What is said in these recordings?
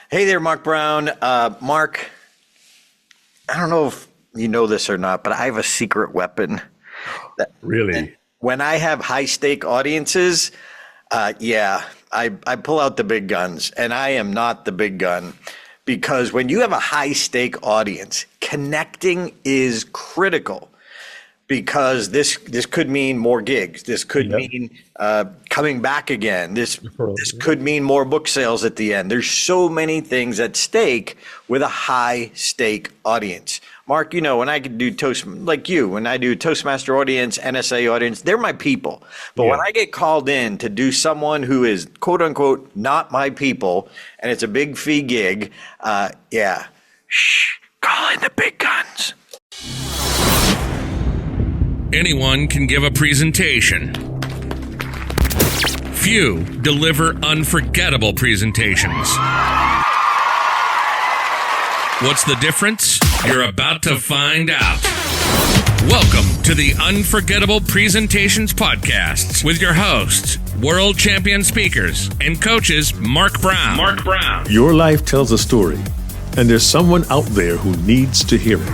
Hey there, Mark Brown. Mark, I don't know if you know this or not, but I have a secret weapon. And Really? when I have high stake audiences, I pull out the big guns, and I am not the big gun because when you have a high stake audience, connecting is critical. Because this could mean more gigs. This could Yep. mean coming back again. This Yep. could mean more book sales at the end. There's so many things at stake with a high stake audience. Mark, when I could do when I do Toastmaster audience, NSA audience, they're my people. But when Yeah. I get called in to do someone who is quote unquote not my people, and it's a big fee gig, call in the big guns. Anyone can give a presentation. Few deliver unforgettable presentations. What's the difference? You're about to find out. Welcome to the Unforgettable Presentations Podcasts with your hosts, world champion speakers and coaches Mark Brown. Your life tells a story, and there's someone out there who needs to hear it.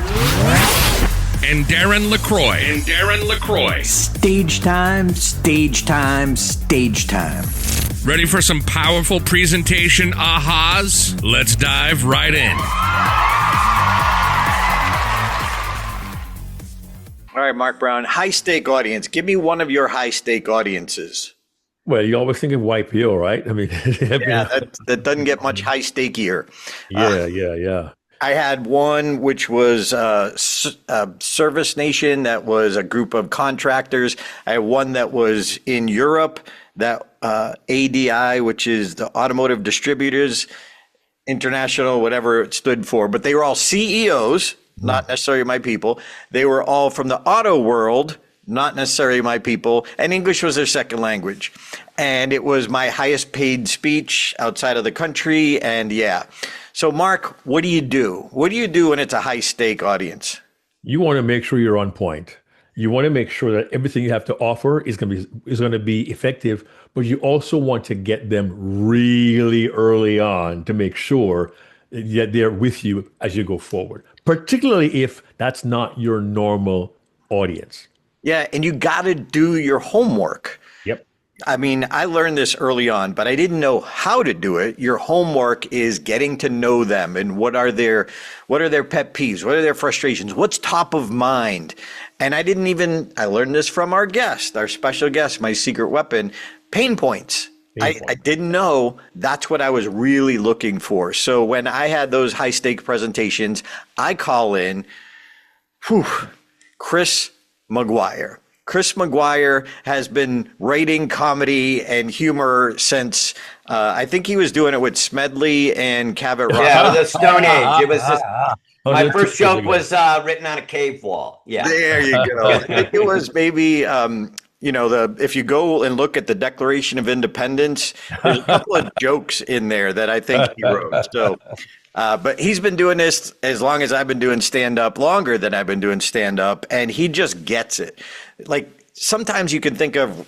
And Darren LaCroix. Stage time, stage time, stage time. Ready for some powerful presentation ahas? Let's dive right in. All right, Mark Brown, high stake audience. Give me one of your high stake audiences. Well, you always think of YPO, right? I mean, That doesn't get much high stakier. yeah. I had one which was Service Nation. That was a group of contractors. I had one that was in Europe, that ADI, which is the Automotive Distributors International, whatever it stood for. But they were all CEOs, not necessarily my people. They were all from the auto world, not necessarily my people. And English was their second language. And it was my highest paid speech outside of the country. And So, Mark, what do you do? What do you do when it's a high stake audience? You want to make sure you're on point. You want to make sure that everything you have to offer is going to be effective, but you also want to get them really early on to make sure that they're with you as you go forward, particularly if that's not your normal audience. Yeah, and you got to do your homework. Yep. I mean, I learned this early on, but I didn't know how to do it. Your homework is getting to know them and what are their pet peeves, what are their frustrations, what's top of mind. And I learned this from our special guest, my secret weapon, pain points. I didn't know that's what I was really looking for. So when I had those high stake presentations, I call in Chris McGuire. Chris McGuire has been writing comedy and humor since I think he was doing it with Smedley and Cabot Rock. Yeah, it was the Stone Age. It was just, my first joke was written on a cave wall. Yeah. There you go. I think it was maybe if you go and look at the Declaration of Independence, there's a couple of jokes in there that I think he wrote. So, but he's been doing this as long as I've been doing stand-up, longer than I've been doing stand-up, and he just gets it. Like sometimes you can think of,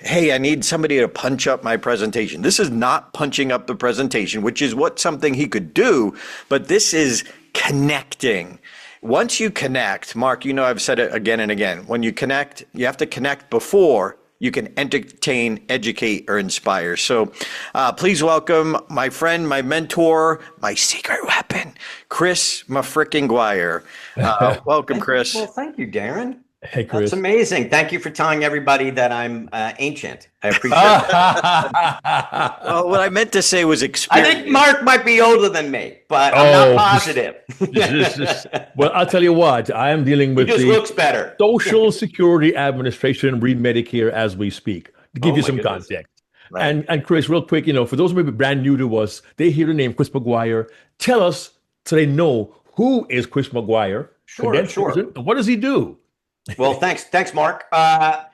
hey, I need somebody to punch up my presentation. This is not punching up the presentation, which is something he could do, but this is connecting. Once you connect, Mark, I've said it again and again. When you connect, you have to connect before you can entertain, educate, or inspire. So please welcome my friend, my mentor, my secret weapon, Chris McGuire. Welcome, Chris. Well, thank you, Darren. Hey, Chris. That's amazing. Thank you for telling everybody that I'm ancient. I appreciate it. Well, what I meant to say was I experience. think Mark might be older than me, but I'm not positive. Well, I'll tell you what, I am dealing He with just the looks better. Social Security Administration Medicare as we speak, to give you my some goodness. context. Right. And Chris, real quick, for those who may be brand new to us, they hear the name Chris McGuire. Tell us so they know who is Chris McGuire. Sure. And what does he do? Well, thanks, Mark. I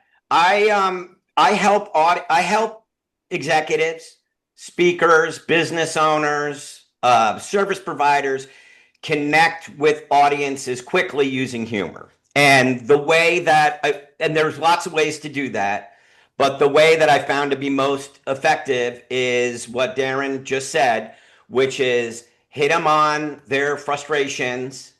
help executives, speakers, business owners, service providers connect with audiences quickly using humor. And the way that, and there's lots of ways to do that, but the way that I found to be most effective is what Darren just said, which is hit them on their frustrations,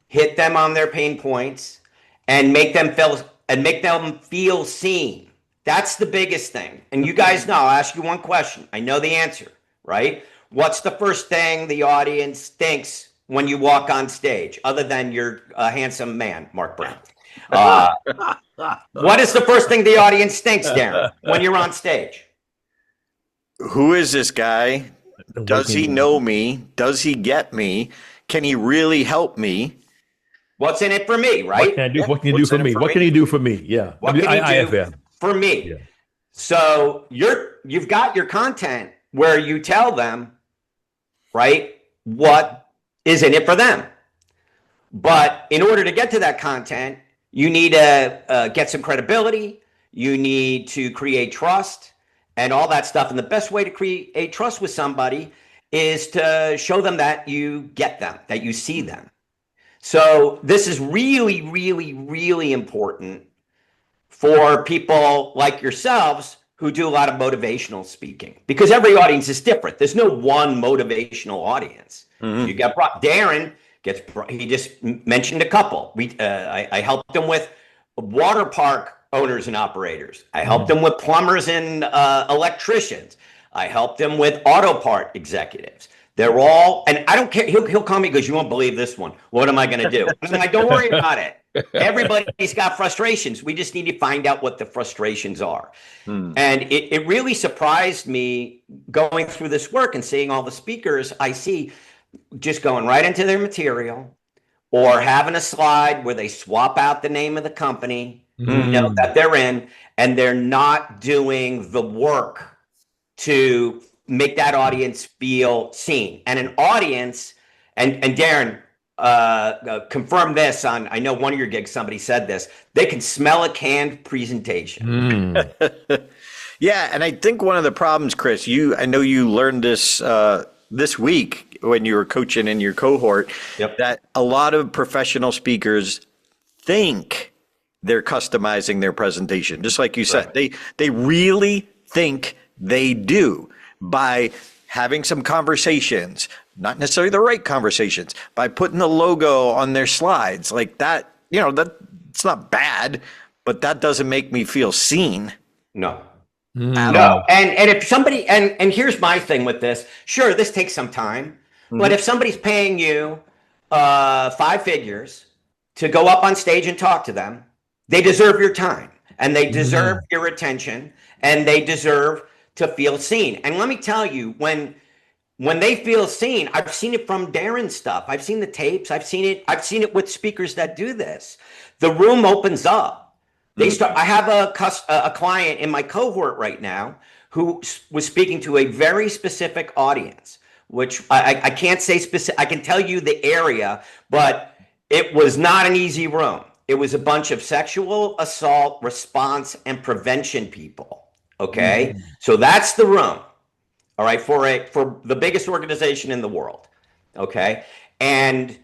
hit them on their pain points, and make them feel seen. That's the biggest thing. And you guys know, I'll ask you one question. I know the answer, right? What's the first thing the audience thinks when you walk on stage, other than you're a handsome man, Mark Brown? What is the first thing the audience thinks, Darren, when you're on stage? Who is this guy? Does he know me? Does he get me? Can he really help me? What's in it for me, right? What can I do? What can you do for me? What can he do for me? Yeah. What can he do IFM. for me? Yeah. So you've got your content where you tell them, right, what is in it for them. But in order to get to that content, you need to get some credibility. You need to create trust and all that stuff. And the best way to create trust with somebody is to show them that you get them, that you see them. So this is really, really, really important for people like yourselves who do a lot of motivational speaking, because every audience is different. There's no one motivational audience. You got Darren he just mentioned a couple. I helped him with water park owners and operators. I helped him with plumbers and electricians. I helped him with auto part executives. They're all, and I don't care. He'll call me because you won't believe this one. What am I going to do? I'm like, don't worry about it. Everybody's got frustrations. We just need to find out what the frustrations are. And it really surprised me going through this work and seeing all the speakers I see just going right into their material, or having a slide where they swap out the name of the company, that they're in, and they're not doing the work to make that audience feel seen. And an audience, and Darren, confirm this on, I know one of your gigs, somebody said this, they can smell a canned presentation. Yeah, and I think one of the problems, Chris, I know you learned this this week when you were coaching in your cohort, that a lot of professional speakers think they're customizing their presentation. Just like you said, they really think they do, by having some conversations, not necessarily the right conversations, by putting the logo on their slides like that. It's not bad, but that doesn't make me feel seen. No. And if somebody, and here's my thing with this, sure, this takes some time, but if somebody's paying you 5 figures to go up on stage and talk to them, they deserve your time, and they deserve your attention, and they deserve to feel seen. And let me tell you, when they feel seen, I've seen it from Darren's stuff. I've seen the tapes. I've seen it with speakers that do this. The room opens up. They start. I have a client in my cohort right now who was speaking to a very specific audience, which I can't say specific. I can tell you the area, but it was not an easy room. It was a bunch of sexual assault response and prevention people. Okay, so that's the room. All right, for the biggest organization in the world. Okay, and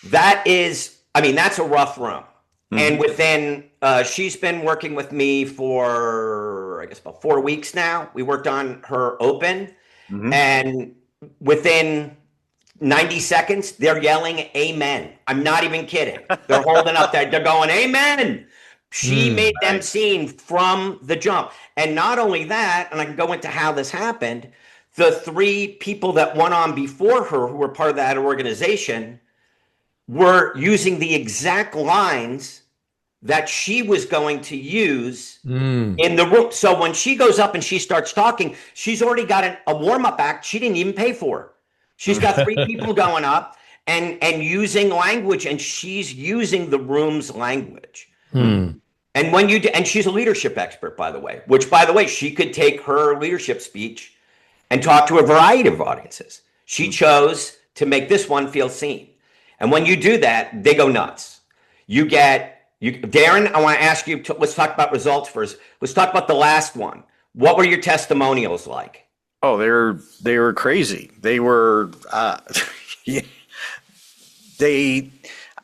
that's a rough room. And within, she's been working with me for, I guess, about 4 weeks now. We worked on her open, and within 90 seconds, they're yelling amen. I'm not even kidding. They're holding up there. They're going, amen. She made them seen from the jump. And not only that, and I can go into how this happened, the 3 people that went on before her who were part of that organization were using the exact lines that she was going to use in the room. So when she goes up and she starts talking, she's already got a warm-up act she didn't even pay for. She's got 3 people going up and using language, and she's using the room's language. And when and she's a leadership expert, by the way, which, by the way, she could take her leadership speech and talk to a variety of audiences. She chose to make this one feel seen. And when you do that, they go nuts. Darren, I want to ask you, let's talk about results first. Let's talk about the last one. What were your testimonials like? Oh, they were crazy. They were, I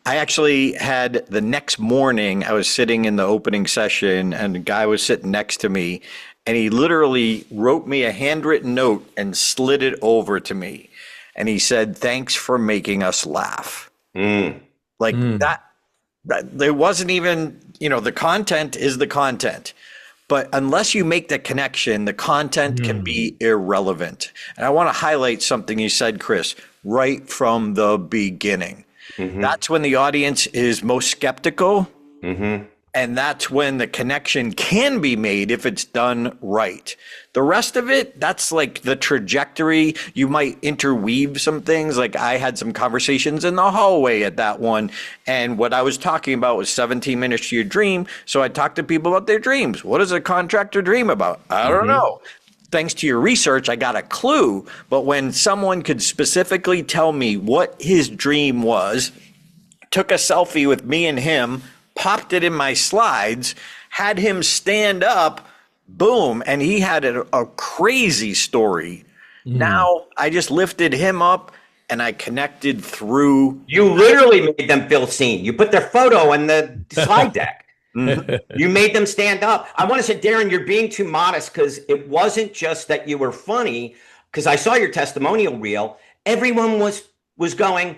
actually had the next morning, I was sitting in the opening session and a guy was sitting next to me and he literally wrote me a handwritten note and slid it over to me. And he said, "Thanks for making us laugh." That there wasn't even, the content is the content. But unless you make the connection, the content can be irrelevant. And I want to highlight something you said, Chris, right from the beginning. That's when the audience is most skeptical. And that's when the connection can be made if it's done right. The rest of it, that's like the trajectory. You might interweave some things. Like I had some conversations in the hallway at that one. And what I was talking about was 17 minutes to your dream. So I talked to people about their dreams. What does a contractor dream about? I don't know. Thanks to your research, I got a clue. But when someone could specifically tell me what his dream was, took a selfie with me and him, popped it in my slides, had him stand up, boom, and he had a crazy story. Now I just lifted him up and I connected through. You literally made them feel seen. You put their photo in the slide deck. You made them stand up. I want to say, Darren, you're being too modest, because it wasn't just that you were funny, because I saw your testimonial reel. Everyone was doing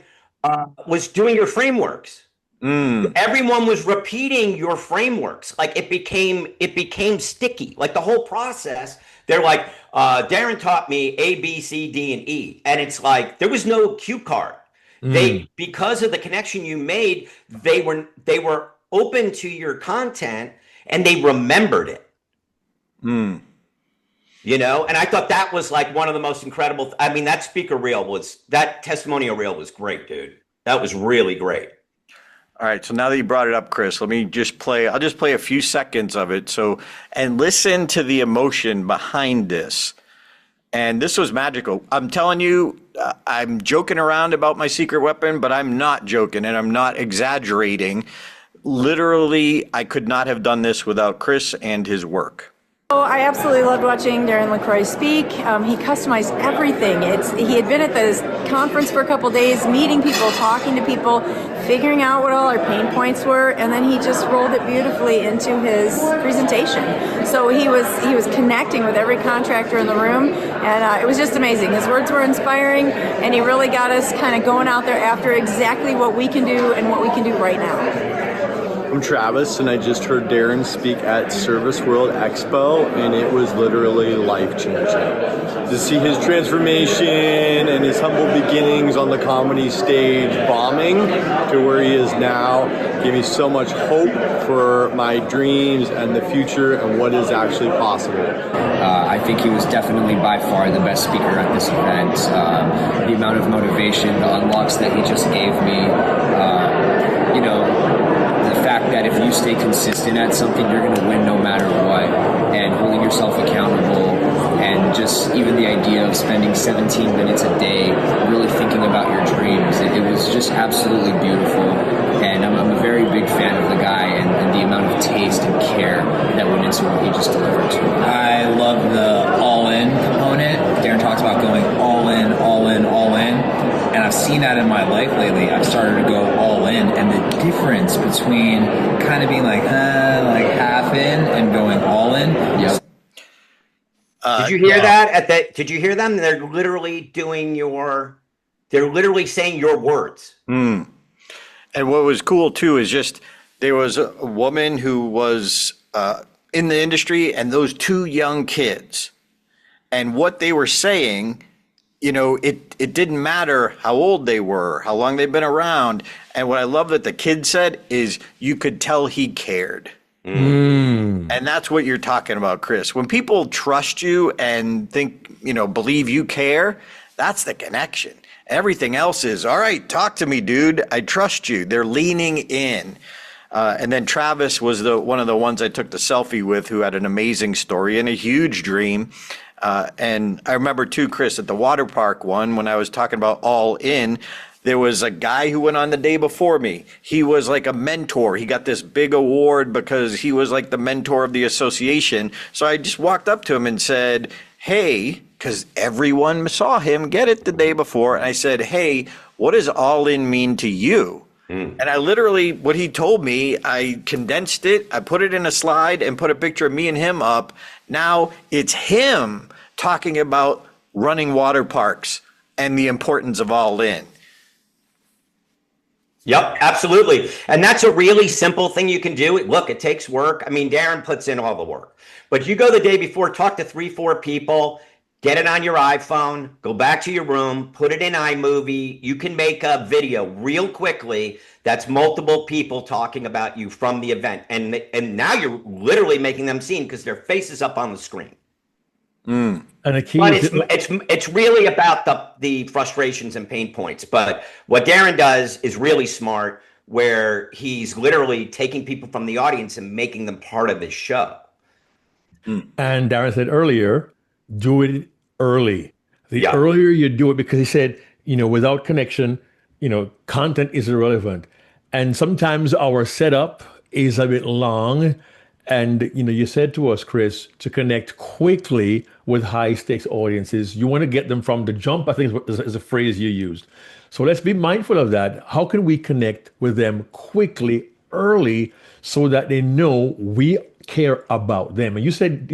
your frameworks. Everyone was repeating your frameworks. Like it became sticky. Like the whole process, they're like, Darren taught me A, B, C, D, and E. And it's like, there was no cue card. Because of the connection you made, they were open to your content and they remembered it. And I thought that was like one of the most incredible. I mean, that testimonial reel was great, dude. That was really great. All right. So now that you brought it up, Chris, I'll just play a few seconds of it. And listen to the emotion behind this. And this was magical. I'm telling you, I'm joking around about my secret weapon, but I'm not joking and I'm not exaggerating. Literally, I could not have done this without Chris and his work. Oh, I absolutely loved watching Darren LaCroix speak. He customized everything. He had been at this conference for a couple days, meeting people, talking to people, figuring out what all our pain points were, and then he just rolled it beautifully into his presentation. So he was connecting with every contractor in the room, and it was just amazing. His words were inspiring, and he really got us kind of going out there after exactly what we can do and what we can do right now. I'm Travis, and I just heard Darren speak at Service World Expo, and it was literally life-changing. To see his transformation and his humble beginnings on the comedy stage, bombing to where he is now, gave me so much hope for my dreams and the future and what is actually possible. I think he was definitely by far the best speaker at this event. The amount of motivation, the unlocks that he just gave me, the fact that if you stay consistent at something, you're going to win no matter what, and holding yourself accountable, and just even the idea of spending 17 minutes a day really thinking about your dreams. It was just absolutely beautiful, and I'm a very big fan of the guy and the amount of taste and care that went into what he just delivered to me. I love the all-in component. Darren talks about going all in, all in, all in. And I've seen that in my life lately. I've started to go all in, and the difference between kind of being like half in and going all in. Yep. Did you hear that? Did you hear them? They're literally saying your words. And what was cool too is just there was a woman who was in the industry and those two young kids, and what they were saying, it didn't matter how old they were, how long they've been around. And what I love that the kid said is you could tell he cared. And that's what you're talking about, Chris. When people trust you and think, believe you care, that's the connection. Everything else is, all right, talk to me, dude. I trust you. They're leaning in. And then Travis was one of the ones I took the selfie with, who had an amazing story and a huge dream. And I remember too, Chris, at the water park one, when I was talking about all in, there was a guy who went on the day before me. He was like a mentor. He got this big award because he was like the mentor of the association. So I just walked up to him and said, hey, because everyone saw him get it the day before. And I said, hey, what does all in mean to you? And I literally, what he told me, I condensed it, I put it in a slide and put a picture of me and him up. Now it's him talking about running water parks and the importance of all in. Yep, absolutely. And that's a really simple thing you can do. Look, it takes work. I mean, Darren puts in all the work. But you go the day before, talk to 3-4 people, get it on your iPhone, go back to your room, put it in iMovie. You can make a video real quickly that's multiple people talking about you from the event. And now you're literally making them seen because their face is up on the screen. And the key But is it's really about the frustrations and pain points. But what Darren does is really smart, where he's literally taking people from the audience and making them part of his show. And Darren said earlier, do it early. The Yeah. earlier you do it, because he said, without connection, content is irrelevant. And sometimes our setup is a bit long. And, you said to us, Chris, to connect quickly with high stakes audiences, you want to get them from the jump, I think is a phrase you used. So let's be mindful of that. How can we connect with them quickly, early, so that they know we care about them? And you said,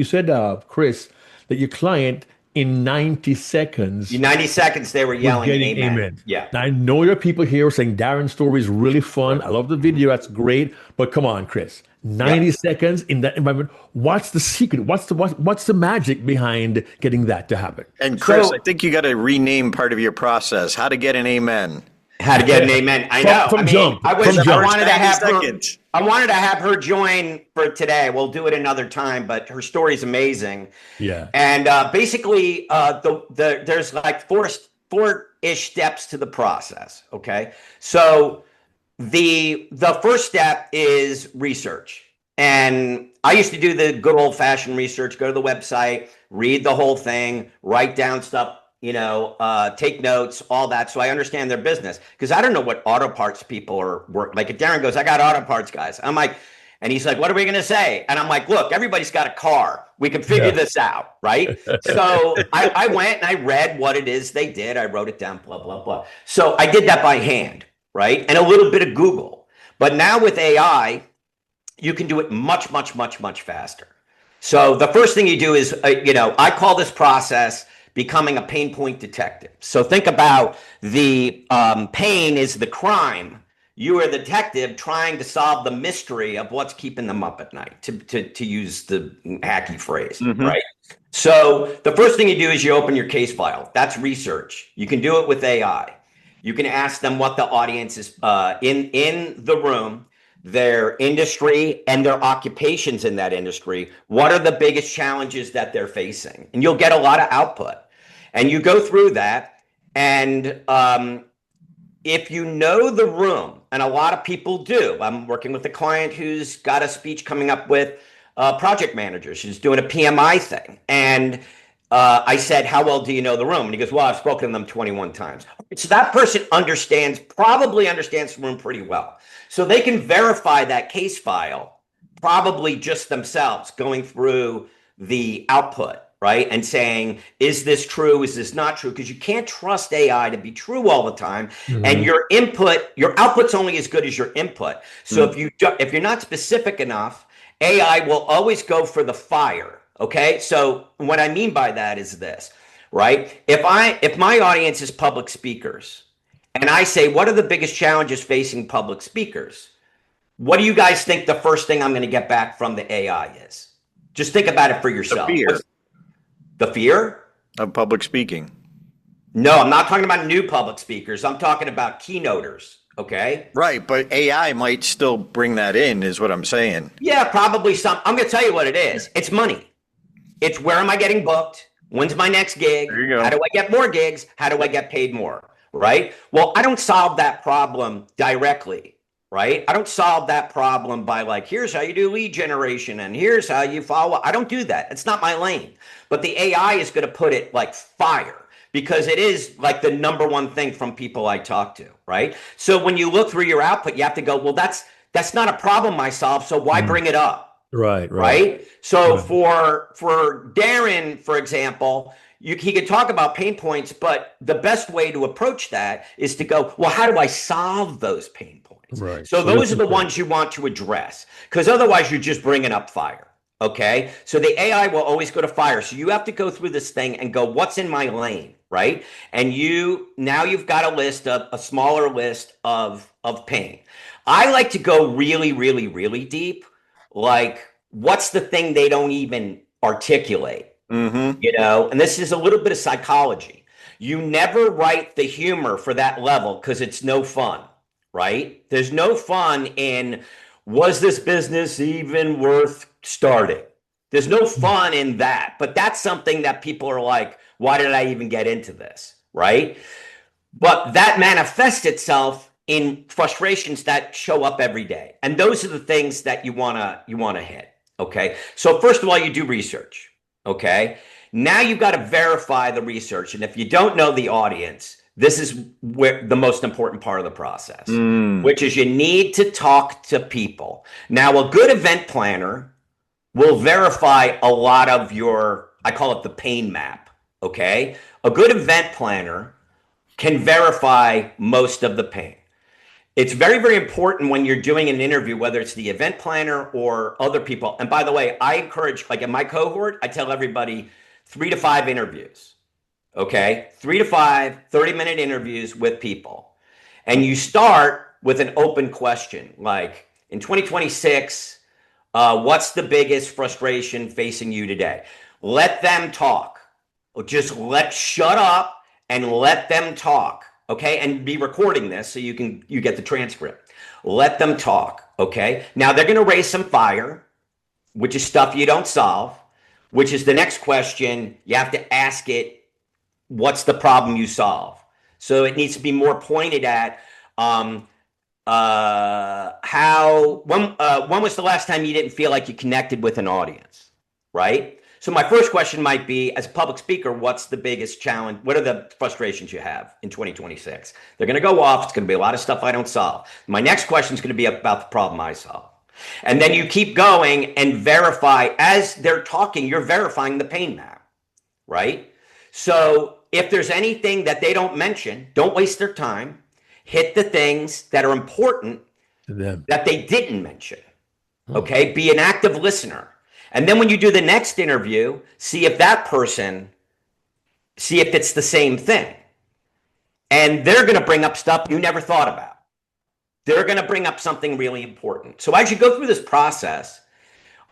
Chris, that your client in 90 seconds. In 90 seconds, they were yelling getting amen. Yeah. Now, I know there are people here saying Darren's story is really fun. I love the video. That's great. But come on, Chris. 90 seconds in that environment. What's the secret? What's the magic behind getting that to happen? And Chris, I think you got to rename part of your process. How to get an amen. How to get an amen. I know. From jump. I wanted to have her. Seconds. I wanted to have her join for today. We'll do it another time, but her story is amazing. Yeah. And basically, there's like four-ish steps to the process. Okay. So the first step is research. And I used to do the good old-fashioned research, go to the website, read the whole thing, write down stuff, take notes, all that. So I understand their business, because I don't know what auto parts people are work. Like if Darren goes, I got auto parts guys. I'm like, and he's like, what are we going to say? And I'm like, look, everybody's got a car. We can figure this out. Right. So I went and I read what it is they did. I wrote it down, blah, blah, blah. So I did that by hand. Right. And a little bit of Google. But now with AI, you can do it much, much, much, much faster. So the first thing you do is, I call this process becoming a pain point detective. So think about the pain is the crime. You are the detective trying to solve the mystery of what's keeping them up at night, to use the hacky phrase, right? So the first thing you do is you open your case file. That's research. You can do it with AI. You can ask them what the audience is in the room, their industry and their occupations in that industry. What are the biggest challenges that they're facing? And you'll get a lot of output. And you go through that, and if you know the room, and a lot of people do. I'm working with a client who's got a speech coming up with project managers. She's doing a PMI thing. And I said, how well do you know the room? And he goes, well, I've spoken to them 21 times. So that person probably understands the room pretty well. So they can verify that case file, probably just themselves, going through the output, right? And saying, is this true? Is this not true? Because you can't trust AI to be true all the time. And your output's only as good as your input. So if you're not specific enough, AI will always go for the fire. Okay. So what I mean by that is this, right? If my audience is public speakers, and I say, what are the biggest challenges facing public speakers? What do you guys think the first thing I'm going to get back from the AI is? Just think about it for yourself. The fear of public speaking. No, I'm not talking about new public speakers. I'm talking about keynoters. Okay. Right. But AI might still bring that in, is what I'm saying. Yeah, probably some. I'm going to tell you what it is. It's money. It's where am I getting booked? When's my next gig? There you go. How do I get more gigs? How do I get paid more? Right. Well, I don't solve that problem directly. Right. I don't solve that problem by like, here's how you do lead generation and here's how you follow. I don't do that. It's not my lane. But the AI is going to put it like fire, because it is like the number one thing from people I talk to. Right. So when you look through your output, you have to go, well, that's not a problem I solve. So why bring it up? Right. So for Darren, for example, he could talk about pain points, but the best way to approach that is to go, well, how do I solve those pain points? audience. Right. So So those this are is the the- ones you want to address, because otherwise you're just bringing up fire. Okay. So the AI will always go to fire. So you have to go through this thing and go, what's in my lane? Right. And you've got a smaller list of pain. I like to go really, really, really deep. Like, what's the thing they don't even articulate? And this is a little bit of psychology. You never write the humor for that level because it's no fun, right? There's no fun in, was this business even worth starting? There's no fun in that, but that's something that people are like, why did I even get into this, right? But that manifests itself in frustrations that show up every day. And those are the things that you want to hit, okay? So first of all, you do research, okay? Now you've got to verify the research. And if you don't know the audience, this is where the most important part of the process, which is you need to talk to people. Now, a good event planner will verify a lot of I call it the pain map, okay? A good event planner can verify most of the pain. It's very, very important when you're doing an interview, whether it's the event planner or other people. And by the way, I encourage, like in my cohort, I tell everybody 3 to 5 interviews, okay? 3 to 5 30-minute interviews with people. And you start with an open question, like in 2026, what's the biggest frustration facing you today? Let them talk. Just shut up and let them talk. Okay. And be recording this so you get the transcript. Let them talk. Okay. Now they're going to raise some fire, which is stuff you don't solve, which is the next question. You have to ask it, what's the problem you solve? So it needs to be more pointed at, when was the last time you didn't feel like you connected with an audience, right? So my first question might be, as a public speaker, what's the biggest challenge? What are the frustrations you have in 2026? They're going to go off. It's going to be a lot of stuff I don't solve. My next question is going to be about the problem I solve. And then you keep going and verify as they're talking, you're verifying the pain map, right? So if there's anything that they don't mention, don't waste their time. Hit the things that are important to them. that they didn't mention. Okay. Be an active listener. And then when you do the next interview, see if it's the same thing. And they're going to bring up stuff you never thought about. They're going to bring up something really important. So as you go through this process,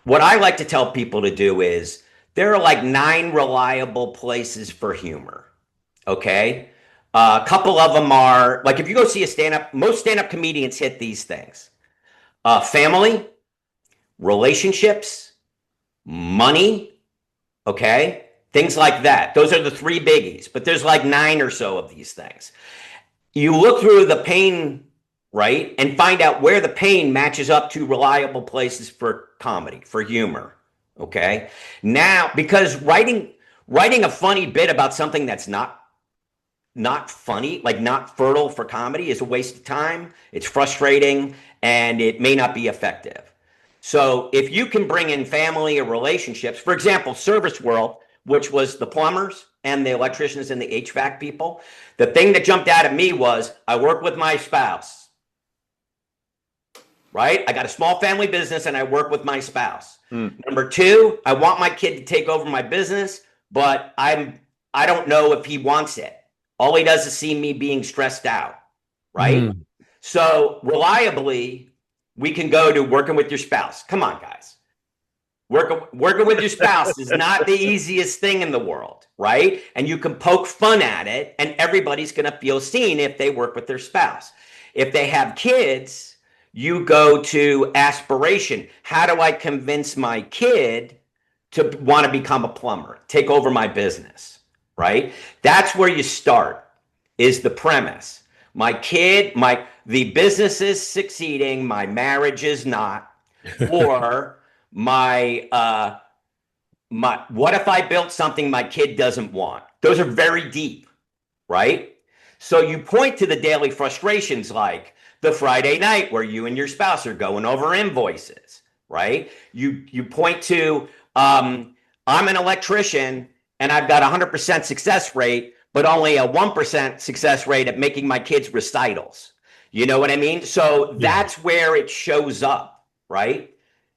what I like to tell people to do is there are like 9 reliable places for humor. Okay. A couple of them are like, if you go see a stand-up, most stand-up comedians hit these things. Family, relationships, money, okay? Things like that. Those are the 3 biggies, but there's like 9 or so of these things. You look through the pain, right? And find out where the pain matches up to reliable places for comedy, for humor, okay? Now, because writing a funny bit about something that's not funny, like not fertile for comedy, is a waste of time. It's frustrating and it may not be effective. So if you can bring in family or relationships, for example, Service World, which was the plumbers and the electricians and the HVAC people, the thing that jumped out at me was, I work with my spouse, right? I got a small family business and I work with my spouse. Number 2, I want my kid to take over my business, but I don't know if he wants it. All he does is see me being stressed out, right? So reliably, we can go to working with your spouse. Come on, guys. Working with your spouse is not the easiest thing in the world, right? And you can poke fun at it, and everybody's going to feel seen if they work with their spouse. If they have kids, you go to aspiration. How do I convince my kid to want to become a plumber, take over my business, right? That's where you start, is the premise. The business is succeeding, my marriage is not, or what if I built something my kid doesn't want? Those are very deep, right? So you point to the daily frustrations, like the Friday night where you and your spouse are going over invoices, right? You point to, I'm an electrician and I've got 100% success rate, but only a 1% success rate at making my kids recitals. You know what I mean? So that's where it shows up, right?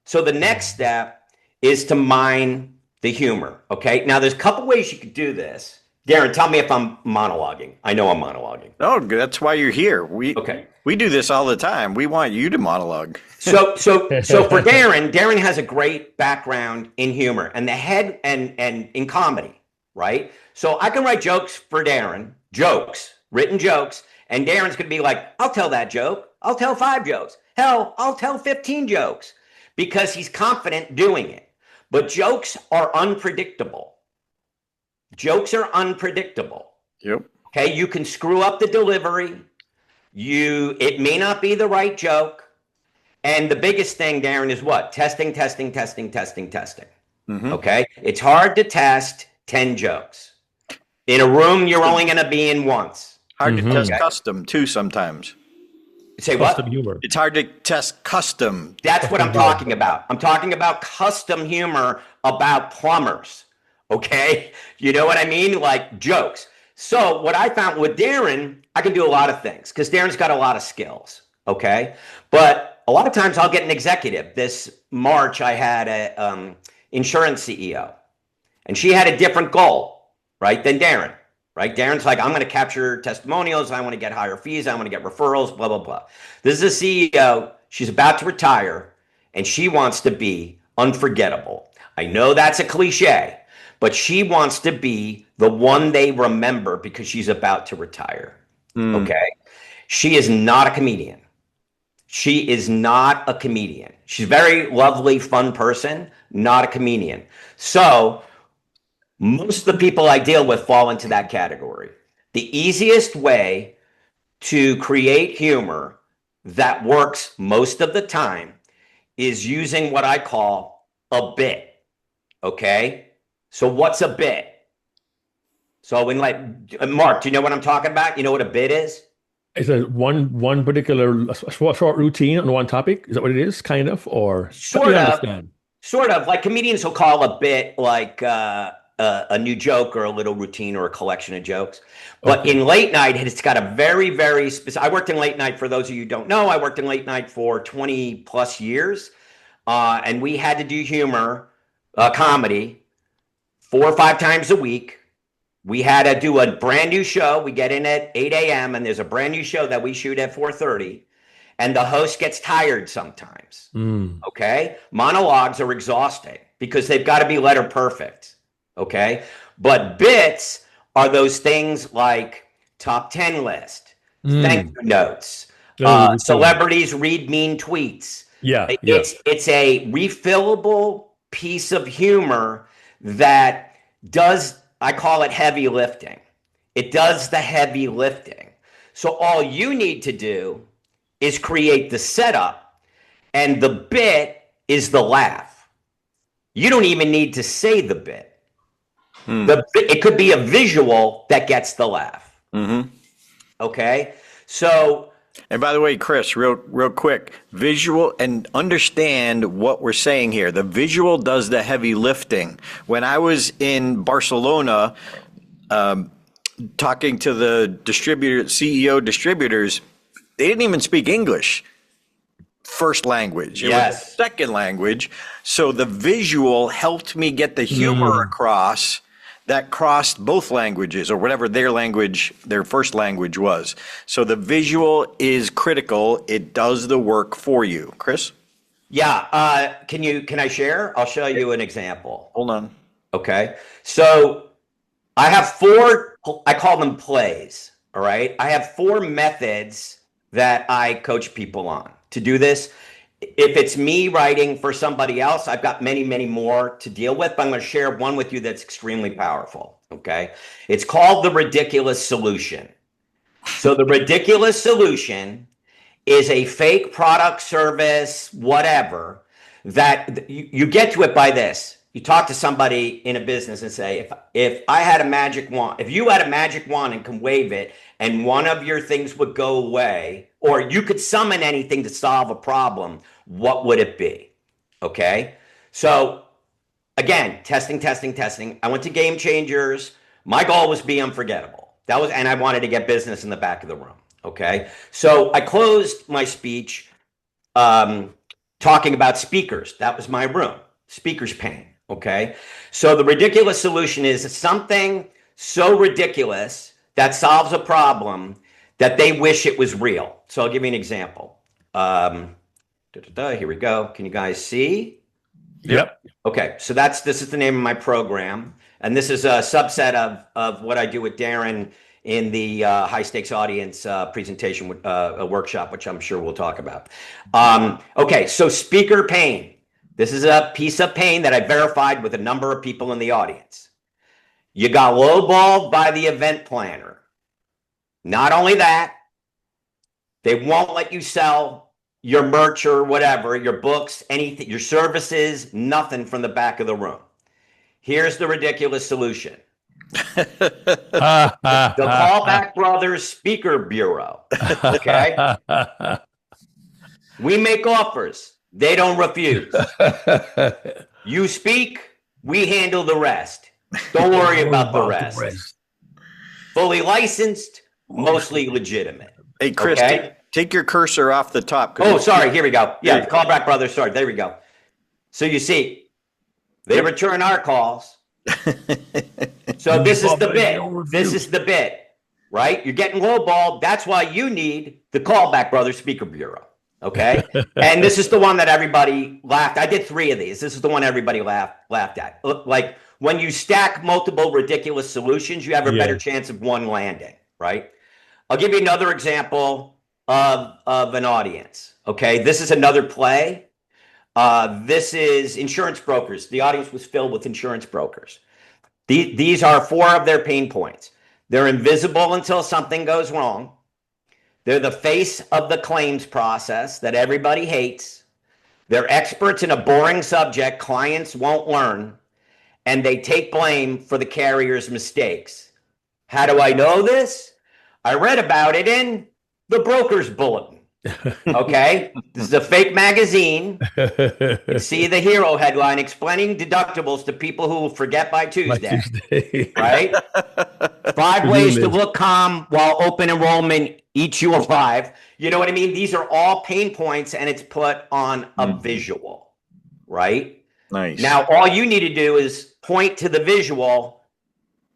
So the next step is to mine the humor. Okay. Now there's a couple ways you could do this. Darren, tell me if I'm monologuing. I know I'm monologuing. Oh, that's why you're here. Okay. We do this all the time. We want you to monologue. So for Darren has a great background in humor and the head and in comedy, right? So I can write jokes for Darren, written jokes, and Darren's gonna be like, I'll tell that joke. I'll tell 5 jokes. Hell, I'll tell 15 jokes because he's confident doing it. But jokes are unpredictable. Jokes are unpredictable. Yep. Okay, you can screw up the delivery. It may not be the right joke. And the biggest thing, Darren, is what? Testing. Mm-hmm. Okay? It's hard to test 10 jokes. In a room you're only going to be in once. Hard to test custom too sometimes. Say what? Custom humor. It's hard to test custom. That's what I'm talking about. I'm talking about custom humor about plumbers. Okay? You know what I mean? Like jokes. So what I found with Darren, I can do a lot of things because Darren's got a lot of skills. Okay? But a lot of times I'll get an executive. This March, I had a insurance CEO, and she had a different goal, right, than Darren. Right? Darren's like, I'm going to capture testimonials. I want to get higher fees. I want to get referrals, blah, blah, blah. This is a CEO. She's about to retire, and she wants to be unforgettable. I know that's a cliche, but she wants to be the one they remember because she's about to retire. Okay? She is not a comedian. She is not a comedian. She's a very lovely, fun person, not a comedian. So most of the people I deal with fall into that category. The easiest way to create humor that works most of the time is using what I call a bit. Okay? So what's a bit? So when Mark, do you know what I'm talking about? You know what a bit is? Is it one particular short routine on one topic? Is that what it is? Kind of, or sort of. Like comedians will call a bit like a new joke or a little routine or a collection of jokes. But in late night, it's got a very, very specific. I worked in late night. For those of you who don't know, I worked in late night for 20 plus years, and we had to do humor, comedy, 4 or 5 times a week. We had to do a brand new show. We get in at 8 a.m. and there's a brand new show that we shoot at 4:30, and the host gets tired sometimes. Okay, monologues are exhausting because they've got to be letter perfect. Okay, but bits are those things like top 10 list, thank you notes, celebrities read mean tweets. It's a refillable piece of humor that does. I call it heavy lifting. It does the heavy lifting. So all you need to do is create the setup, and the bit is the laugh. You don't even need to say the bit. It could be a visual that gets the laugh. Okay? So... And by the way, Chris, real quick, visual, and understand what we're saying here. The visual does the heavy lifting. When I was in Barcelona, talking to the CEO distributors, they didn't even speak English. First language. It was second language. So the visual helped me get the humor across that crossed both languages or whatever their first language was. So the visual is critical. It does the work for you. Chris? Yeah. Can I share? I'll show you an example. Hold on. Okay. So I have 4, I call them plays. All right. I have 4 methods that I coach people on to do this. If it's me writing for somebody else, I've got many, many more to deal with, but I'm going to share one with you that's extremely powerful. Okay. It's called the ridiculous solution. So the ridiculous solution is a fake product, service, whatever, that you get to it by this. You talk to somebody in a business and say, if I had a magic wand, if you had a magic wand and can wave it and one of your things would go away, or you could summon anything to solve a problem, what would it be? Okay. So again, testing. I went to Game Changers. My goal was be unforgettable. And I wanted to get business in the back of the room. Okay. So I closed my speech talking about speakers. That was my room, speakers pain. Okay. So the ridiculous solution is something so ridiculous that solves a problem that they wish it was real. So I'll give you an example. Here we go. Can you guys see? Yep. Okay, so this is the name of my program, and this is a subset of what I do with Darren in the high stakes audience presentation a workshop, which I'm sure we'll talk about. Okay, so speaker pain. This is a piece of pain that I verified with a number of people in the audience. You got lowballed by the event planner. Not only that, they won't let you sell your merch or whatever, your books, anything, your services, nothing from the back of the room. Here's the ridiculous solution. The Callback Brothers Speaker Bureau. Okay. We make offers. They don't refuse. You speak, we handle the rest. Don't worry about the rest. Fully licensed, mostly legitimate. Hey, Chris, Okay? take your cursor off the top. Oh, sorry. Here we go. Yeah, the Callback Brothers. Sorry. There we go. So you see, they return our calls. So this is the bit. This is the bit, right? You're getting lowballed. That's why you need the Callback Brothers Speaker Bureau. Okay. And this is the one that everybody laughed. I did 3 of these. This is the one everybody laughed at. Like when you stack multiple ridiculous solutions, you have a better chance of one landing, right? I'll give you another example of an audience. Okay. This is another play. This is insurance brokers. The audience was filled with insurance brokers. These are 4 of their pain points. They're invisible until something goes wrong. They're the face of the claims process that everybody hates. They're experts in a boring subject clients won't learn. And they take blame for the carrier's mistakes. How do I know this? I read about it in the Broker's Bulletin. Okay. This is a fake magazine. You see the hero headline explaining deductibles to people who will forget by Tuesday. Right? 5 ways to look calm while open enrollment eats you alive. You know what I mean? These are all pain points and it's put on a visual, right? Nice. Now, all you need to do is point to the visual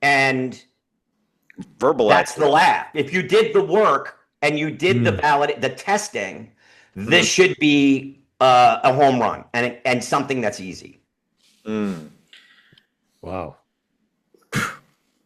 and verbalize. That's the laugh. If you did the work, and you did the testing, this should be a home run and something that's easy. Wow.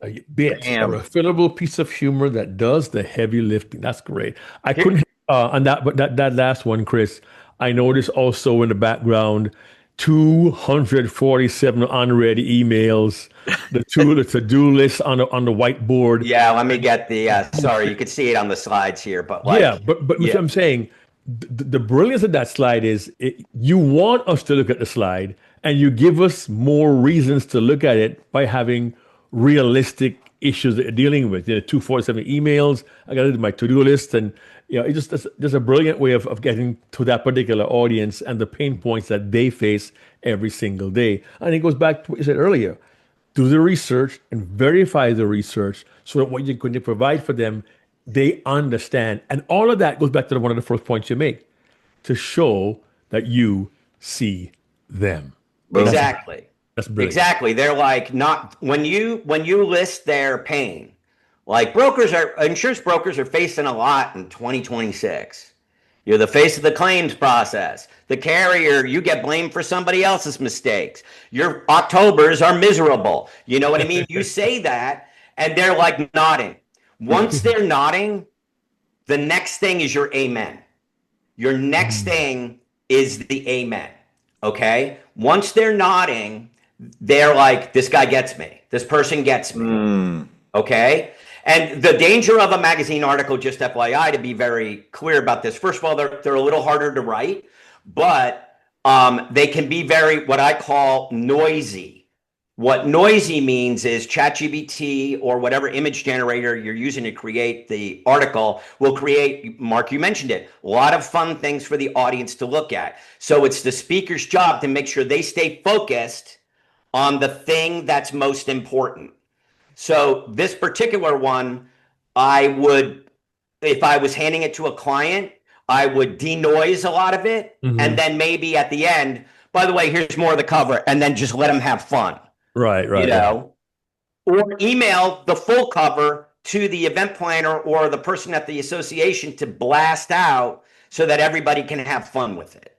A refillable piece of humor that does the heavy lifting. That's great. I couldn't on that, but that last one, Chris, I noticed also in the background 247 unread emails, the to-do list on the whiteboard. Yeah, let me get the sorry, you can see it on the slides here, but like, but what I'm saying, the brilliance of that slide is you want us to look at the slide and you give us more reasons to look at it by having realistic issues that you're dealing with. 247 emails, I got to do my to-do list, and it's just a brilliant way of getting to that particular audience and the pain points that they face every single day. And it goes back to what you said earlier. Do the research and verify the research so that what you're going to provide for them, they understand. And all of that goes back to one of the first points you make, to show that you see them. Exactly. That's brilliant. Exactly. They're like, not when you list their pain, like insurance brokers are facing a lot in 2026. You're the face of the claims process. The carrier, you get blamed for somebody else's mistakes. Your Octobers are miserable. You know what I mean? You say that and they're like nodding. Once they're nodding, the next thing is your amen. Your next thing is the amen. Okay? Once they're nodding, they're like, this guy gets me. This person gets me. Okay? And the danger of a magazine article, just FYI, to be very clear about this. First of all, they're a little harder to write, but they can be very, what I call noisy. What noisy means is ChatGPT or whatever image generator you're using to create the article will create, Mark, you mentioned it, a lot of fun things for the audience to look at. So it's the speaker's job to make sure they stay focused on the thing that's most important. So this particular one, I would if I was handing it to a client, I would denoise a lot of it. And then maybe at the end, by the way, here's more of the cover, and then just let them have fun. Right. You know, or email the full cover to the event planner or the person at the association to blast out so that everybody can have fun with it.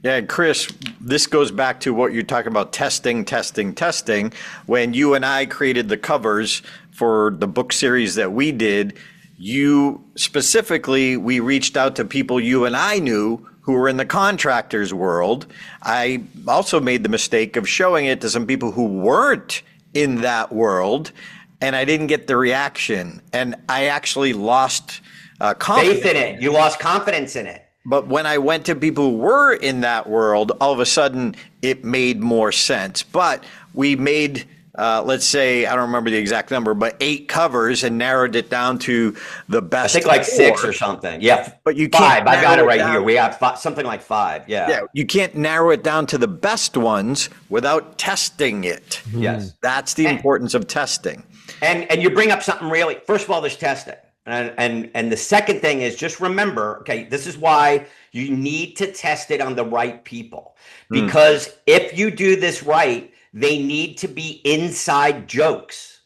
Yeah, Chris, this goes back to what you're talking about, testing. When you and I created the covers for the book series that we did, you specifically, we reached out to people you and I knew who were in the contractors world. I also made the mistake of showing it to some people who weren't in that world, and I didn't get the reaction. And I actually lost confidence. Faith in it. You lost confidence in it. But when I went to people who were in that world, all of a sudden it made more sense. But we made, let's say, I don't remember the exact number, but 8 covers and narrowed it down to the best. I think like 6 or something. Yeah. But you 5. can't. I got it right here. We have something like 5. Yeah. Yeah. You can't narrow it down to the best ones without testing it. Yes. That's the importance of testing. And you bring up something really, first of all, there's testing. And the second thing is just remember, okay, this is why you need to test it on the right people. Because if you do this right, they need to be inside jokes,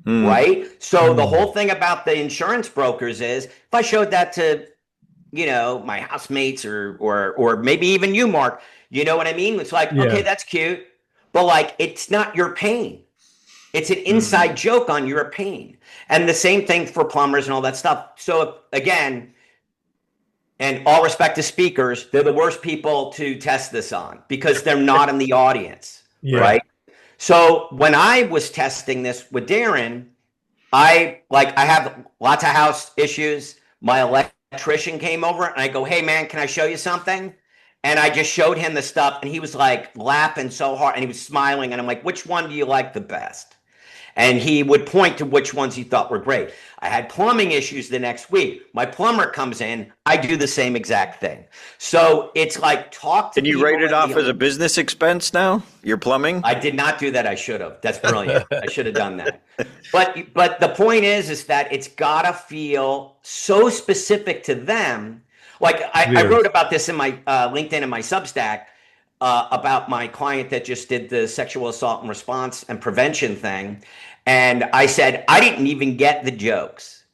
right? So the whole thing about the insurance brokers is, if I showed that to, you know, my housemates or maybe even you, Mark, you know what I mean? It's like, okay, that's cute, but like, it's not your pain. It's an inside joke on your pain. And the same thing for plumbers and all that stuff. So again, and all respect to speakers, they're the worst people to test this on because they're not in the audience, right? So when I was testing this with Darren, I have lots of house issues. My electrician came over and I go, hey man, can I show you something? And I just showed him the stuff and he was like laughing so hard and he was smiling. And I'm like, which one do you like the best? And he would point to which ones he thought were great. I had plumbing issues the next week. My plumber comes in. I do the same exact thing. So it's like talk to. Can you write it off as a business expense now? Your plumbing? I did not do that. I should have. That's brilliant. I should have done that. But the point is that it's gotta feel so specific to them. Like I wrote about this in my LinkedIn and my Substack. About my client that just did the sexual assault and response and prevention thing. And I said, I didn't even get the jokes.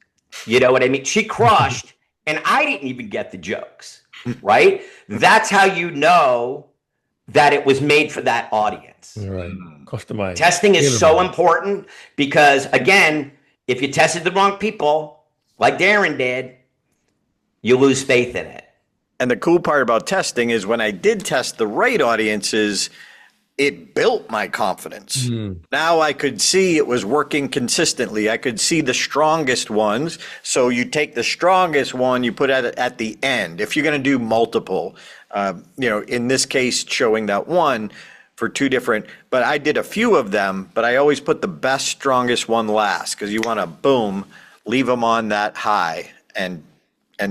You know what I mean? She crushed and I didn't even get the jokes, right? That's how you know that it was made for that audience. Right. Customized. Testing is so important because, again, if you tested the wrong people, like Darren did, you lose faith in it. And the cool part about testing is when I did test the right audiences, it built my confidence. Now I could see it was working consistently. I could see the strongest ones. So you take the strongest one, you put it at the end. If you're going to do multiple, you know, in this case, showing that one for 2 different, but I did a few of them, but I always put the best, strongest one last because you want to, boom, leave them on that high and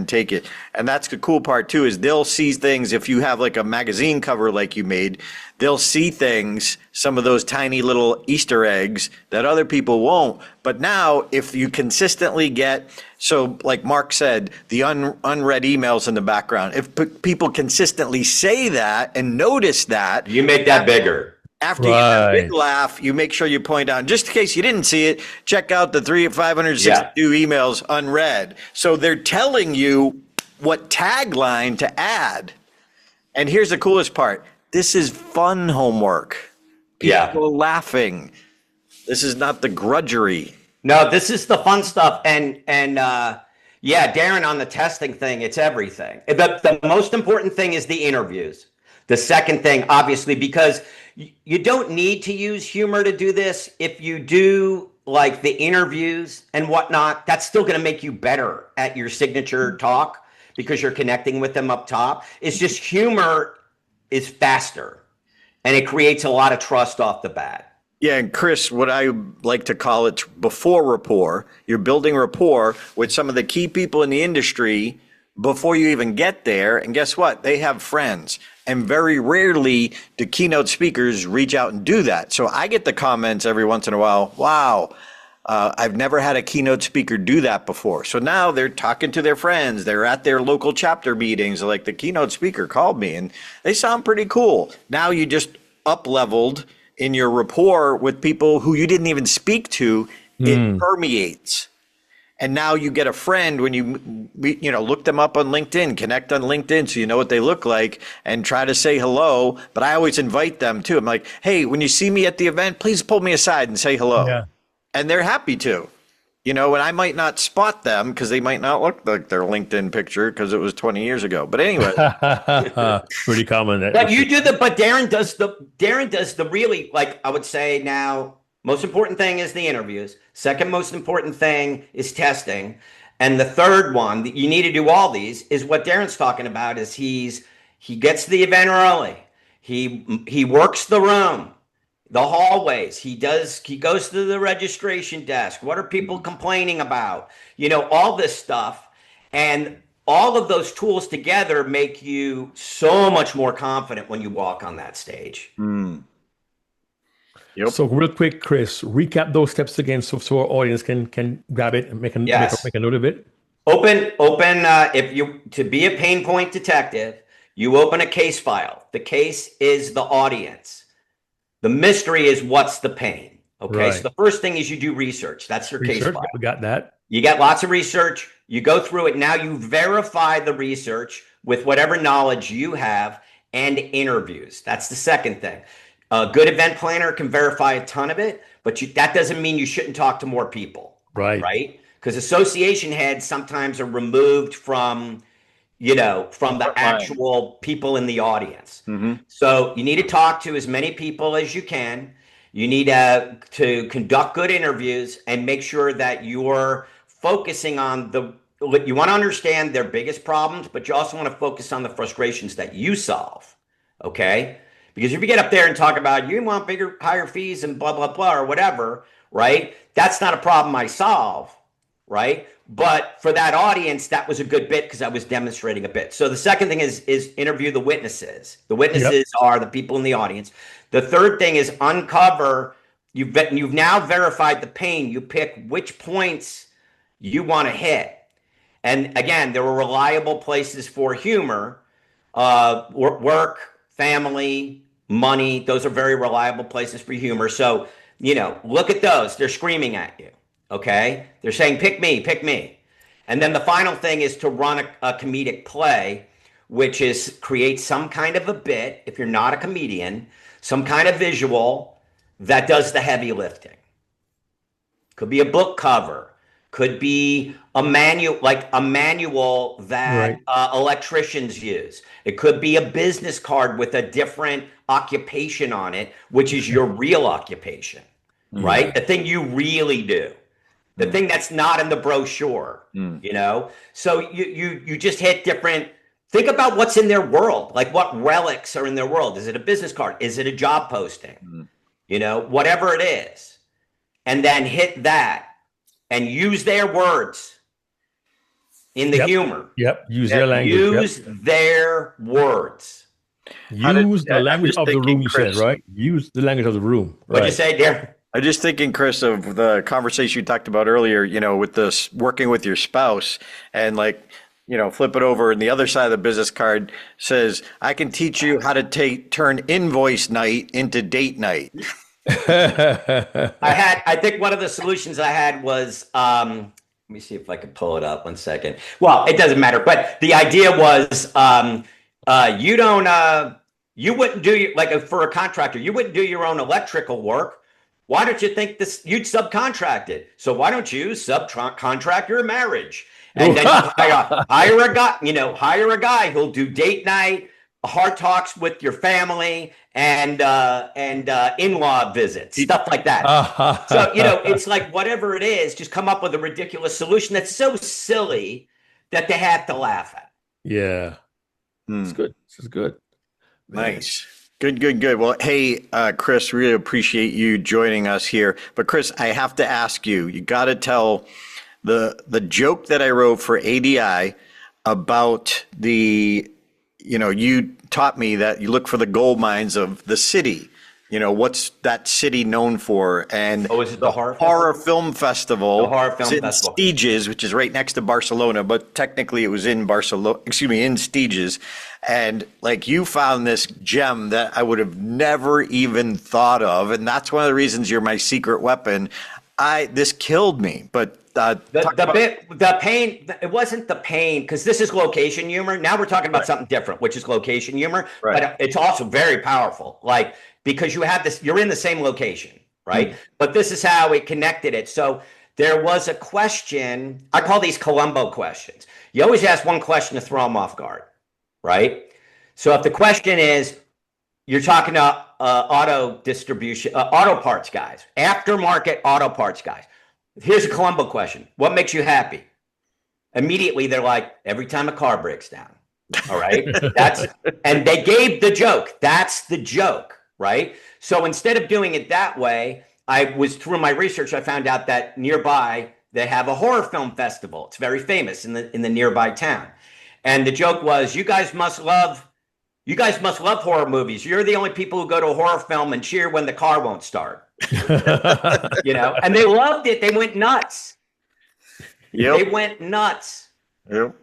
take it. And that's the cool part too, is they'll see things. If you have like a magazine cover like you made, they'll see things, some of those tiny little Easter eggs that other people won't. But now if you consistently get, so like Mark said, the unread emails in the background, if people consistently say that and notice that, you make that bigger. After you have a big laugh, you make sure you point out, just in case you didn't see it, check out the 562 emails unread. So they're telling you what tagline to add. And here's the coolest part. This is fun homework. People are laughing. This is not the grudgery. No, this is the fun stuff. And yeah, Darren, on the testing thing, it's everything. The most important thing is the interviews. The second thing, obviously, because you don't need to use humor to do this. If you do like the interviews and whatnot, that's still going to make you better at your signature talk because you're connecting with them up top. It's just humor is faster and it creates a lot of trust off the bat. Yeah, and Chris, what I like to call it before rapport, you're building rapport with some of the key people in the industry before you even get there. And guess what? They have friends. And very rarely do keynote speakers reach out and do that. So I get the comments every once in a while, wow, I've never had a keynote speaker do that before. So now they're talking to their friends. They're at their local chapter meetings. Like, the keynote speaker called me and they sound pretty cool. Now you just up-leveled in your rapport with people who you didn't even speak to. It permeates. And now you get a friend when you look them up on LinkedIn, connect on LinkedIn so you know what they look like and try to say hello. But I always invite them too. I'm like, hey, when you see me at the event, please pull me aside and say hello. Yeah. And they're happy to, and I might not spot them because they might not look like their LinkedIn picture because it was 20 years ago. But anyway, pretty common. But Darren does the really, like, I would say now, most important thing is the interviews. Second most important thing is testing. And the third one that you need to do all these is what Darren's talking about is he gets to the event early. He works the room, the hallways. He goes to the registration desk. What are people complaining about? All this stuff. And all of those tools together make you so much more confident when you walk on that stage. Yep. So real quick, Chris, recap those steps again so our audience can grab it and make a note of it. Open. To be a pain point detective, you open a case file. The case is the audience. The mystery is what's the pain. Okay. Right. So the first thing is you do research. That's your case file. We got that. You get lots of research. You go through it. Now you verify the research with whatever knowledge you have and interviews. That's the second thing. A good event planner can verify a ton of it, but that doesn't mean you shouldn't talk to more people. Right. Because association heads sometimes are removed from the actual people in the audience. So you need to talk to as many people as you can. You need to conduct good interviews and make sure that you're focusing on you want to understand their biggest problems, but you also want to focus on the frustrations that you solve. Okay. Because if you get up there and talk about you want higher fees and blah, blah, blah, or whatever, right? That's not a problem I solve, right? But for that audience, that was a good bit because I was demonstrating a bit. So the second thing is interview the witnesses. The witnesses are the people in the audience. The third thing is uncover. You've now verified the pain. You pick which points you want to hit. And again, there were reliable places for humor, work, family, money. Those are very reliable places for humor. So, look at those. They're screaming at you. Okay. They're saying, pick me, pick me. And then the final thing is to run a comedic play, which is create some kind of a bit. If you're not a comedian, some kind of visual that does the heavy lifting. Could be a book cover. Could be a manual that electricians use. It could be a business card with a different occupation on it, which is your real occupation, right? The thing you really do, the thing that's not in the brochure, So you just hit different. Think about what's in their world, like what relics are in their world. Is it a business card? Is it a job posting? Whatever it is, and then hit that. And use their words in the humor. Use their language. Use their words. Use the language of the room, you said, right? Use the language of the room. What'd you say, Darren? I'm just thinking, Chris, of the conversation you talked about earlier, with this working with your spouse and flip it over and the other side of the business card says, I can teach you how to turn invoice night into date night. I think one of the solutions I had was, let me see if I can pull it up 1 second. Well, it doesn't matter, but the idea was, you wouldn't do for a contractor, you wouldn't do your own electrical work. Why don't you think you'd subcontract it? So why don't you subcontract your marriage? And then hire a guy who'll do date night, hard talks with your family, and in-law visits, stuff like that. So, it's like whatever it is, just come up with a ridiculous solution that's so silly that they have to laugh at. Yeah. It's good. This is good. Nice. Good. Well, hey, Chris, really appreciate you joining us here. But Chris, I have to ask you got to tell the joke that I wrote for ADI about you taught me that you look for the gold mines of the city. what's that city known for? And is it the Horror Film Festival? The Horror Film is in Festival. Stiges, which is right next to Barcelona, but technically it was in Barcelona, in Stiges. And like, you found this gem that I would have never even thought of. And that's one of the reasons you're my secret weapon. This killed me, but the pain, it wasn't the pain, because this is location humor. Now we're talking about something different, which is location humor, but it's also very powerful. Like, because you have this, you're in the same location, right? But this is how it connected it. So there was a question, I call these Columbo questions. You always ask one question to throw them off guard, right? So if the question is, you're talking to auto distribution, auto parts guys, aftermarket auto parts guys. Here's a Columbo question. What makes you happy? Immediately, they're like, every time a car breaks down. All right. And they gave the joke. That's the joke, right? So instead of doing it that way, through my research, I found out that nearby they have a horror film festival. It's very famous in the nearby town. And the joke was, you guys must love horror movies. You're the only people who go to a horror film and cheer when the car won't start. And they loved it. They went nuts. They went nuts. Yep.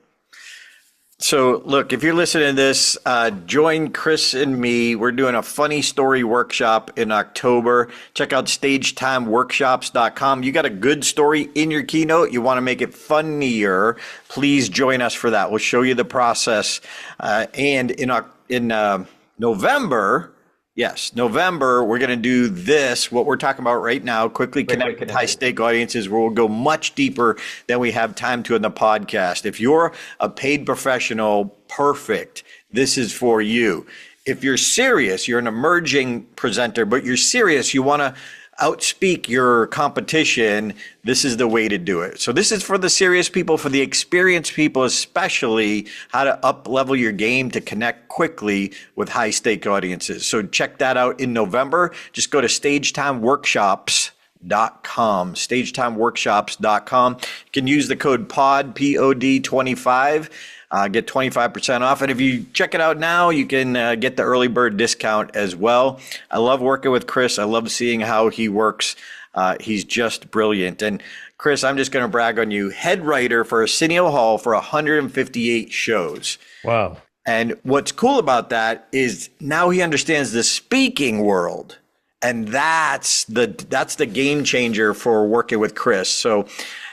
So look, if you're listening to this, join Chris and me. We're doing a funny story workshop in October. Check out stagetimeworkshops.com. You got a good story in your keynote, you want to make it funnier, please join us for that. We'll show you the process. And in November, we're going to do this, what we're talking about right now, quickly connect with high-stake audiences, where we'll go much deeper than we have time to in the podcast. If you're a paid professional, perfect. This is for you. If you're serious, you're an emerging presenter, but you're serious, you want to outspeak your competition, this is the way to do it. So this is for the serious people, for the experienced people, especially how to up level your game to connect quickly with high stake audiences. So check that out in November. Just go to stagetimeworkshops.com, stagetimeworkshops.com. You can use the code POD, POD25. Get 25% off. And if you check it out now, you can get the early bird discount as well. I love working with Chris. I love seeing how he works. He's just brilliant. And Chris, I'm just going to brag on you. Head writer for Arsenio Hall for 158 shows. Wow. And what's cool about that is now he understands the speaking world. And that's the game changer for working with Chris. So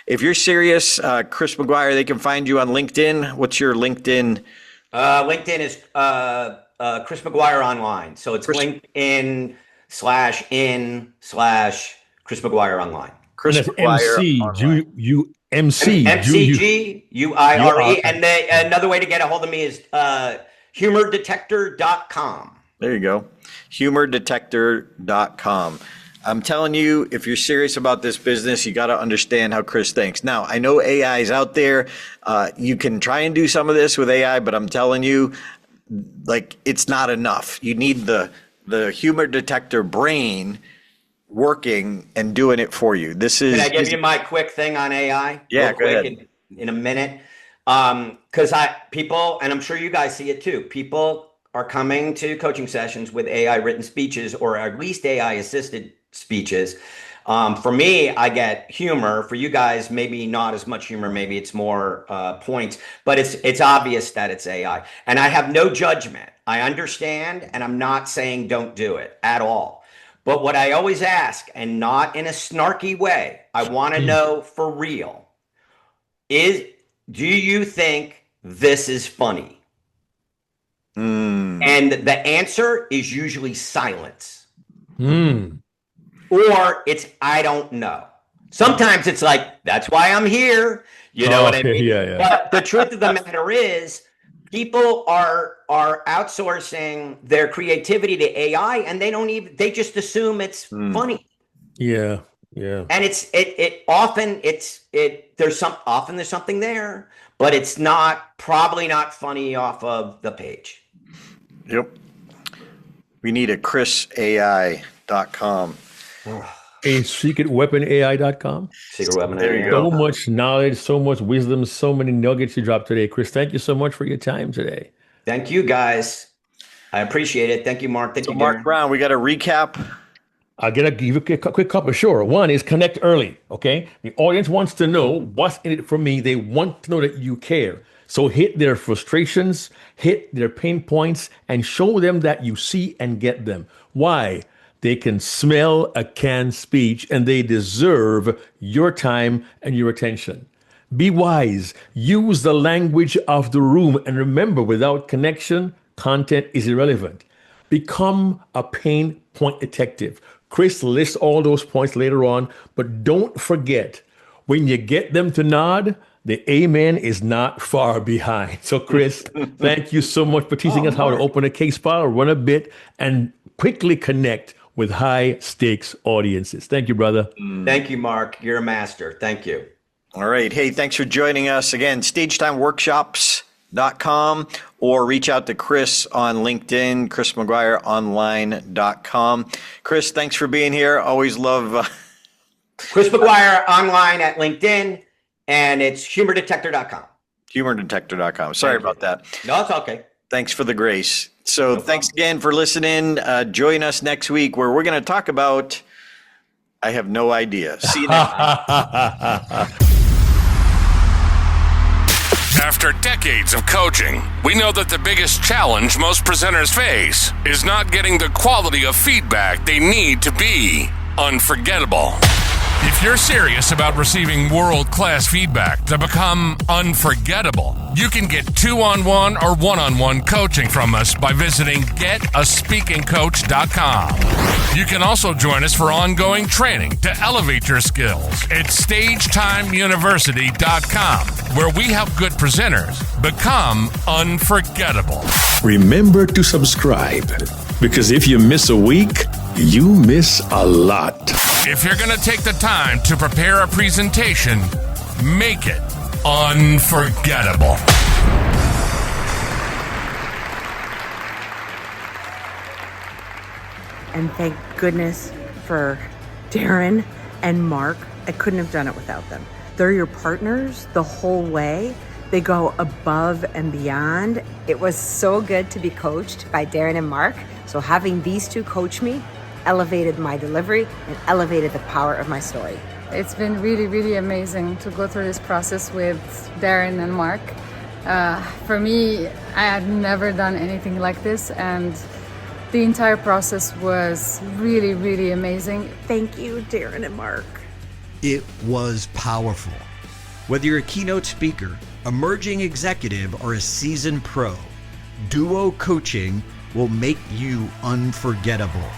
if you're serious, Chris McGuire, they can find you on LinkedIn. What's your LinkedIn? LinkedIn is Chris McGuire Online. So it's LinkedIn /in/Chris McGuire Online. Chris McGuire MCGUIRE. And another way to get a hold of me is humordetector.com. There you go. humordetector.com. I'm telling you, if you're serious about this business, you got to understand how Chris thinks. Now, I know AI is out there. You can try and do some of this with AI, but I'm telling you, like, it's not enough. You need the humor detector brain working and doing it for you. Can I give you my quick thing on AI? Yeah, go ahead. In a minute. Because people, and I'm sure you guys see it too, people are coming to coaching sessions with AI written speeches, or at least AI assisted speeches. For me, I get humor. For you guys, maybe not as much humor. Maybe it's more points, but it's obvious that it's AI. And I have no judgment. I understand, and I'm not saying don't do it at all. But what I always ask, and not in a snarky way, I want to know for real, do you think this is funny? And the answer is usually silence. Or it's, I don't know. Sometimes it's like, that's why I'm here. You know what I mean? Yeah. But the truth of the matter is, people are outsourcing their creativity to AI, and they just assume it's funny. Yeah. And often there's something there, but it's probably not funny off of the page. Yep. We need a chrisai.com. A secretweaponai.com. Secret weapon. There you go. So much knowledge, so much wisdom, so many nuggets you dropped today. Chris, thank you so much for your time today. Thank you, guys. I appreciate it. Thank you, Mark. Thank So you, Mark Darren. Brown, we got to recap. I'll give you a quick couple. Sure. One is connect early. Okay. The audience wants to know what's in it for me. They want to know that you care. So hit their frustrations, hit their pain points, and show them that you see and get them. Why? They can smell a canned speech and they deserve your time and your attention. Be wise. Use the language of the room. And remember, without connection, content is irrelevant. Become a pain point detective. Chris lists all those points later on, but don't forget, when you get them to nod, the amen is not far behind. So, Chris, thank you so much for teaching us how to open a case file, run a bit, and quickly connect with high stakes audiences. Thank you, brother. Thank you, Mark. You're a master. Thank you. All right. Hey, thanks for joining us again. StagetimeWorkshops.com or reach out to Chris on LinkedIn, chrismcguireonline.com. Chris, thanks for being here. Always love Chris McGuire online at LinkedIn, and it's humordetector.com. humordetector.com. Sorry about that. No, it's okay. Thanks for the grace. So thanks again for listening. Join us next week where we're going to talk about, I have no idea. See you next week. After decades of coaching, we know that the biggest challenge most presenters face is not getting the quality of feedback they need to be unforgettable. If you're serious about receiving world-class feedback to become unforgettable, you can get 2-on-1 or 1-on-1 coaching from us by visiting getaspeakingcoach.com. You can also join us for ongoing training to elevate your skills at stagetimeuniversity.com, where we help good presenters become unforgettable. Remember to subscribe, because if you miss a week, you miss a lot. If you're going to take the time to prepare a presentation, make it unforgettable. And thank goodness for Darren and Mark. I couldn't have done it without them. They're your partners the whole way. They go above and beyond. It was so good to be coached by Darren and Mark. So having these two coach me elevated my delivery and elevated the power of my story. It's been really, really amazing to go through this process with Darren and Mark. For me, I had never done anything like this, and the entire process was really, really amazing. Thank you, Darren and Mark. It was powerful. Whether you're a keynote speaker, emerging executive, or a seasoned pro, duo coaching will make you unforgettable.